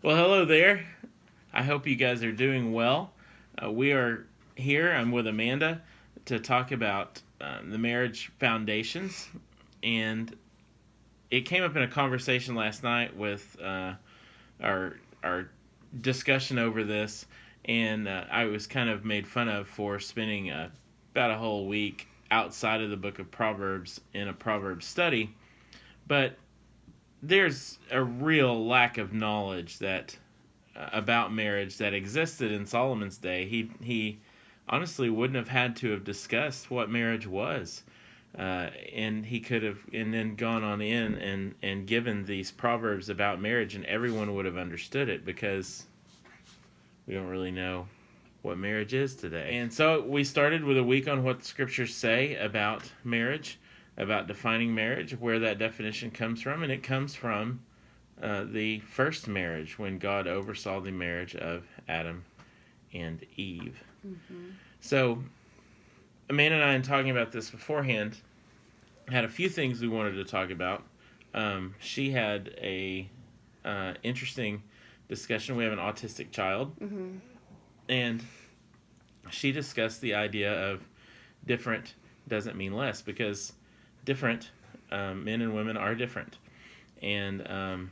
Well, hello there. I hope you guys are doing well. We are here. I'm with Amanda to talk about the marriage foundations, and it came up in a conversation last night with our discussion over this, and I was kind of made fun of for spending about a whole week outside of the book of Proverbs in a Proverbs study, but there's a real lack of knowledge that about marriage that existed in Solomon's day. He honestly wouldn't have had to have discussed what marriage was, and he could have and then gone on in and given these proverbs about marriage, and everyone would have understood it because we don't really know what marriage is today. And so we started with a week on what the scriptures say about marriage, about defining marriage, where that definition comes from, and it comes from the first marriage when God oversaw the marriage of Adam and Eve. Mm-hmm. So, Amanda and I, in talking about this beforehand, had a few things we wanted to talk about. She had a interesting discussion. We have an autistic child, mm-hmm. and she discussed the idea of different doesn't mean less, because different men and women are different, and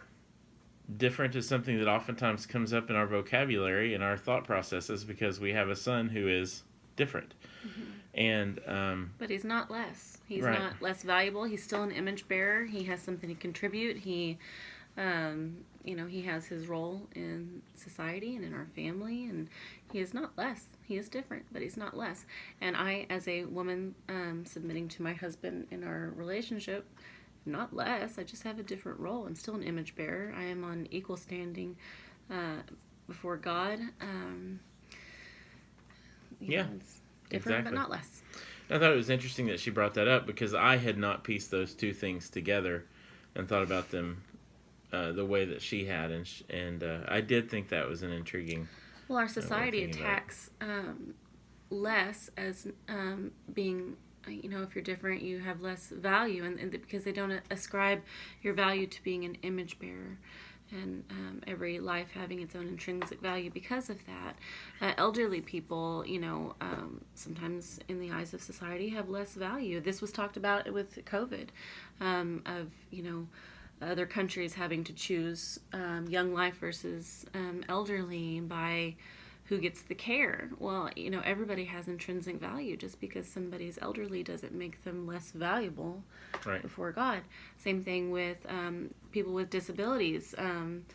different is something that oftentimes comes up in our vocabulary and our thought processes because we have a son who is different. Mm-hmm. And but he's not less. He's right. not less valuable. He's still an image bearer. He has something to contribute. He has his role in society and in our family, and he is not less. He is different, but he's not less. And I, as a woman submitting to my husband in our relationship, not less. I just have a different role. I'm still an image bearer. I am on equal standing before God. It's different, exactly. but not less. I thought it was interesting that she brought that up because I had not pieced those two things together and thought about them the way that she had, and I did think that was an intriguing. Well, our society attacks less as being. If you're different, you have less value, and because they don't ascribe your value to being an image bearer, and every life having its own intrinsic value because of that. Elderly people, sometimes in the eyes of society, have less value. This was talked about with COVID, other countries having to choose young life versus elderly by who gets the care. Well, everybody has intrinsic value. Just because somebody's elderly doesn't make them less valuable before God. Same thing with people with disabilities, trying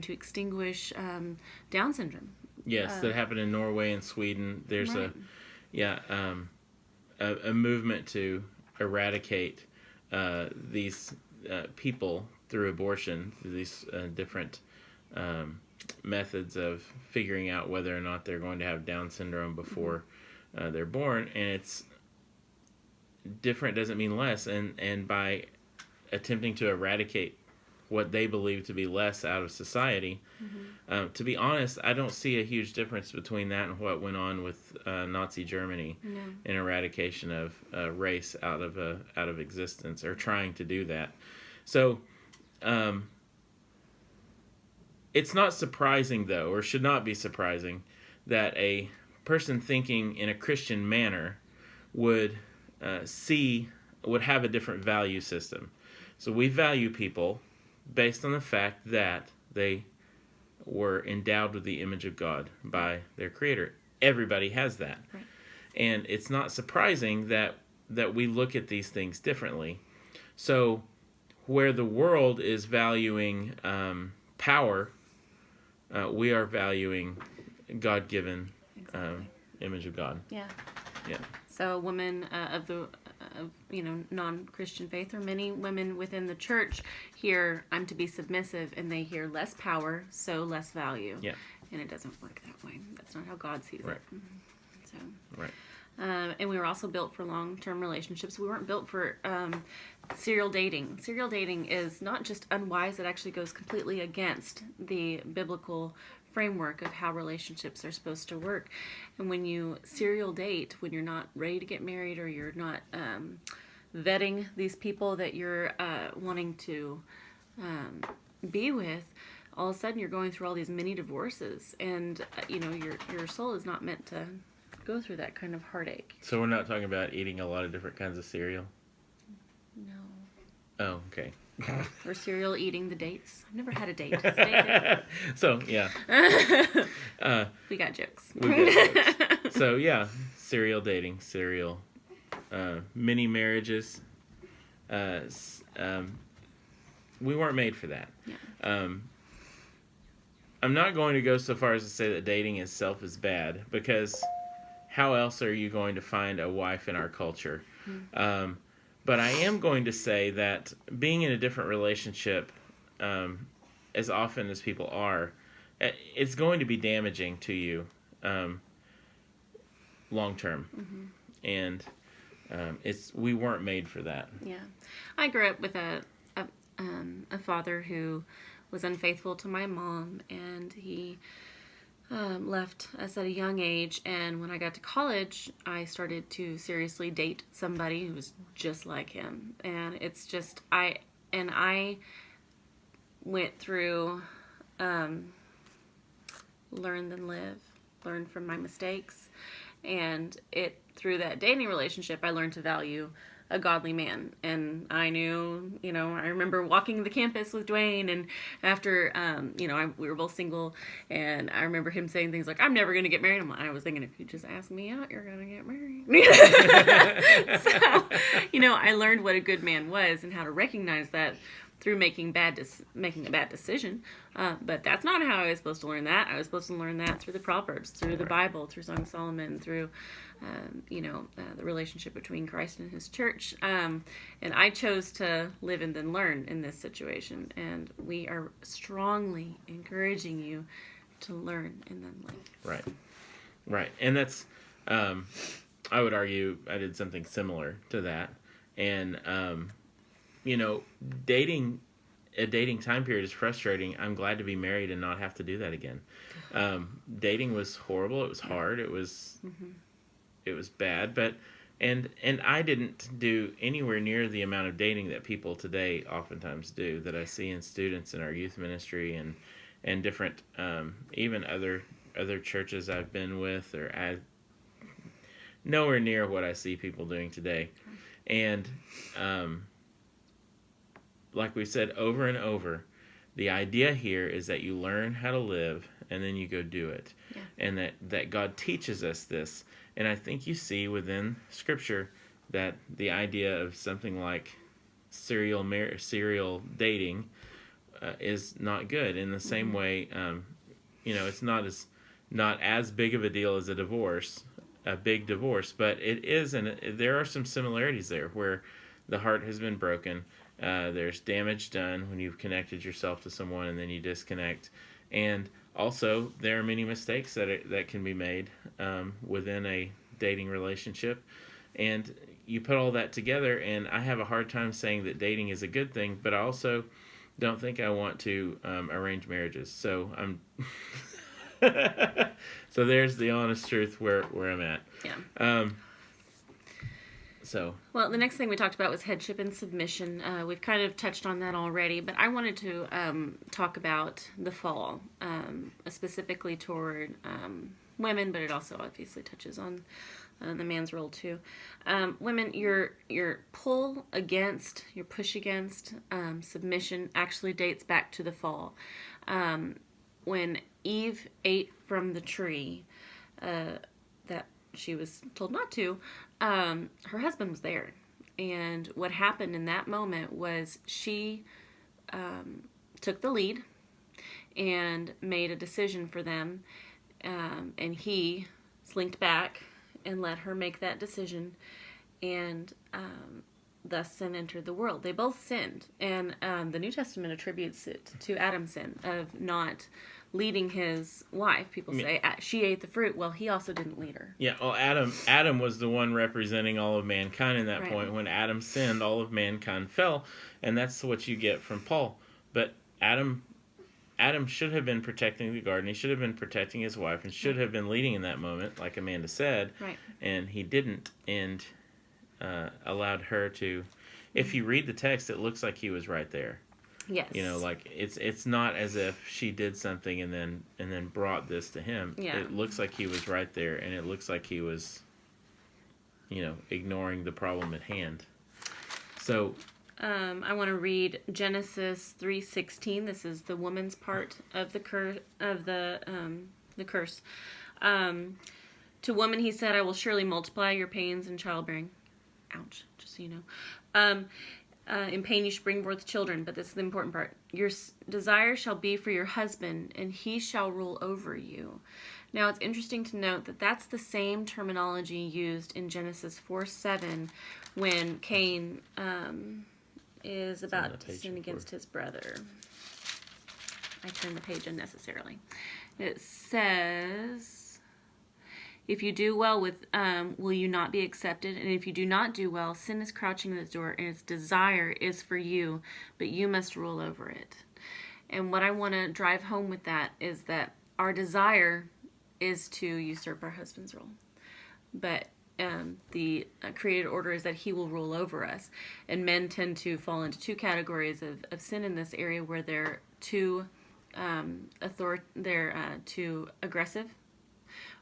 to extinguish Down syndrome. Yes, that happened in Norway and Sweden. There's a movement to eradicate these people through abortion, these different methods of figuring out whether or not they're going to have Down syndrome before they're born, and it's different doesn't mean less, and by attempting to eradicate what they believe to be less out of society, to be honest, I don't see a huge difference between that and what went on with Nazi Germany in eradication of race out of existence, or trying to do that. So it's not surprising, though, or should not be surprising, that a person thinking in a Christian manner would have a different value system. So we value people based on the fact that they were endowed with the image of God by their Creator. Everybody has that. Right. And it's not surprising that we look at these things differently. So where the world is valuing power, we are valuing God-given image of God. Yeah. Yeah. So women of non-Christian faith, or many women within the church, hear I'm to be submissive, and they hear less power, so less value. Yeah. And it doesn't work that way. That's not how God sees it. So. Right. And we were also built for long-term relationships. We weren't built for serial dating. Serial dating is not just unwise, it actually goes completely against the biblical framework of how relationships are supposed to work. And when you serial date, when you're not ready to get married, or you're not vetting these people that you're wanting to be with, all of a sudden you're going through all these mini divorces, and your soul is not meant to go through that kind of heartache. So we're not talking about eating a lot of different kinds of cereal? No. Oh, okay. Or cereal eating the dates. I've never had a date. Is a date So, yeah. we got jokes. So, yeah, cereal dating, cereal, mini marriages. We weren't made for that. Yeah. I'm not going to go so far as to say that dating itself is bad, because how else are you going to find a wife in our culture? Mm-hmm. But I am going to say that being in a different relationship, as often as people are, it's going to be damaging to you long term. Mm-hmm. And we weren't made for that. Yeah. I grew up with a father who was unfaithful to my mom, and he left us at a young age. And when I got to college, I started to seriously date somebody who was just like him. And it's just, I went through learn then live, learn from my mistakes. And through that dating relationship, I learned to value a godly man. And I knew, I remember walking the campus with Dwayne, and after, we were both single, and I remember him saying things like, I'm never going to get married. I was thinking, if you just ask me out, you're going to get married. So, I learned what a good man was and how to recognize that through making a bad decision. But that's not how I was supposed to learn that. I was supposed to learn that through the Proverbs, through the Bible, through Song of Solomon, through, the relationship between Christ and his church. And I chose to live and then learn in this situation. And we are strongly encouraging you to learn and then live. Right. And that's, I would argue I did something similar to that. And, a dating time period is frustrating. I'm glad to be married and not have to do that again. Dating was horrible. It was hard. It was, it was bad. But, and I didn't do anywhere near the amount of dating that people today oftentimes do, that I see in students in our youth ministry and different, even other churches I've been with, or nowhere near what I see people doing today. And, like we said over and over, the idea here is that you learn how to live and then you go do it. Yeah. And that God teaches us this. And I think you see within Scripture that the idea of something like serial dating is not good. In the same way, it's not as big of a deal as a big divorce, but it is, and there are some similarities there where the heart has been broken. There's damage done when you've connected yourself to someone and then you disconnect. And also, there are many mistakes that can be made within a dating relationship. And you put all that together, and I have a hard time saying that dating is a good thing, but I also don't think I want to arrange marriages. So I'm... So there's the honest truth where I'm at. Yeah. Well, the next thing we talked about was headship and submission. We've kind of touched on that already, but I wanted to talk about the fall, specifically toward women, but it also obviously touches on the man's role too. Women, your push against submission actually dates back to the fall. When Eve ate from the tree that she was told not to, her husband was there. And what happened in that moment was she took the lead and made a decision for them, and he slinked back and let her make that decision, and thus sin entered the world. They both sinned, and the New Testament attributes it to Adam's sin of not leading his wife. People say she ate the fruit. Well, he also didn't lead her. Yeah, well, Adam was the one representing all of mankind in that point. When Adam sinned, all of mankind fell, and that's what you get from Paul. But Adam should have been protecting the garden. He should have been protecting his wife and should have been leading in that moment, like Amanda said. Right. And he didn't, and allowed her to. If you read the text, it looks like he was right there. Yes. You know, like it's not as if she did something and then brought this to him. Yeah. It looks like he was right there, and it looks like he was, ignoring the problem at hand. So I want to read Genesis 3:16. This is the woman's part of the curse. To woman he said, I will surely multiply your pains in childbearing. Ouch, just so you know. In pain you should bring forth children, but this is the important part. Your desire shall be for your husband, and he shall rule over you. Now it's interesting to note that that's the same terminology used in Genesis 4:7 when Cain is about to sin against his brother. I turned the page unnecessarily. It says, if you do well with, will you not be accepted? And if you do not do well, sin is crouching at the door, and its desire is for you, but you must rule over it. And what I want to drive home with that is that our desire is to usurp our husband's role. But the created order is that he will rule over us. And men tend to fall into two categories of sin in this area, where they're too too aggressive,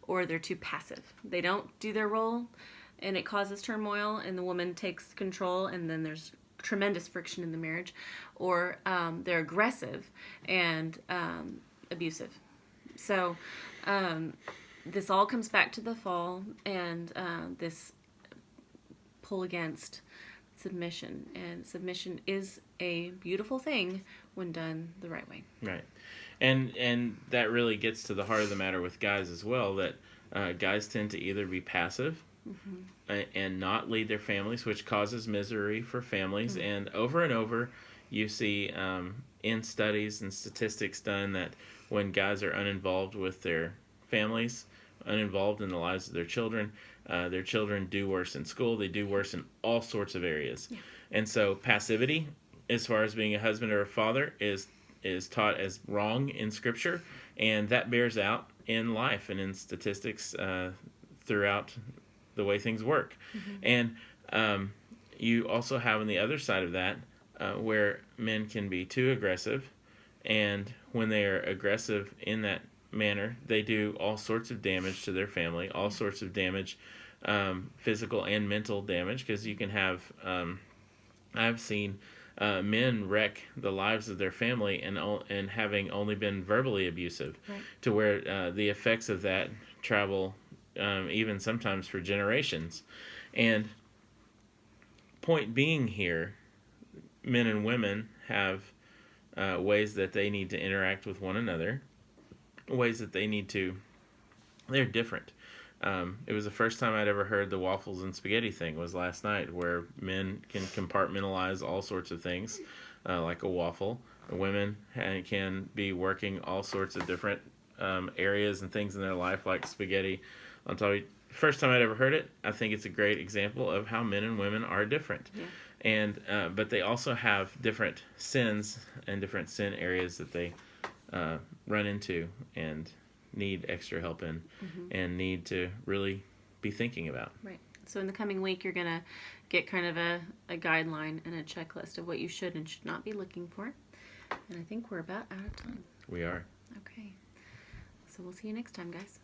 or they're too passive. They don't do their role, and it causes turmoil, and the woman takes control, and then there's tremendous friction in the marriage. Or they're aggressive and abusive. So this all comes back to the fall and this pull against submission. And submission is a beautiful thing when done the right way. Right. And that really gets to the heart of the matter with guys as well, that guys tend to either be passive and not lead their families, which causes misery for families. And over you see in studies and statistics done that when guys are uninvolved with their families, uninvolved in the lives of their children do worse in school. They do worse in all sorts of areas. Yeah. And so passivity, as far as being a husband or a father, is taught as wrong in Scripture, and that bears out in life and in statistics throughout the way things work. And you also have on the other side of that where men can be too aggressive, and when they are aggressive in that manner, they do all sorts of damage to their family, all sorts of damage, physical and mental damage, because you can have, I've seen men wreck the lives of their family and having only been verbally abusive, to where the effects of that travel even sometimes for generations. And point being here, men and women have ways that they need to interact with one another, ways that they're different. It was the first time I'd ever heard the waffles and spaghetti thing was last night, where men can compartmentalize all sorts of things, like a waffle. Women can be working all sorts of different areas and things in their life, like spaghetti. On top of it, first time I'd ever heard it, I think it's a great example of how men and women are different. Yeah. And but they also have different sins and different sin areas that they run into and need extra help in, and need to really be thinking about. Right. So in the coming week, you're going to get kind of a guideline and a checklist of what you should and should not be looking for. And I think we're about out of time. We are. Okay. So we'll see you next time, guys.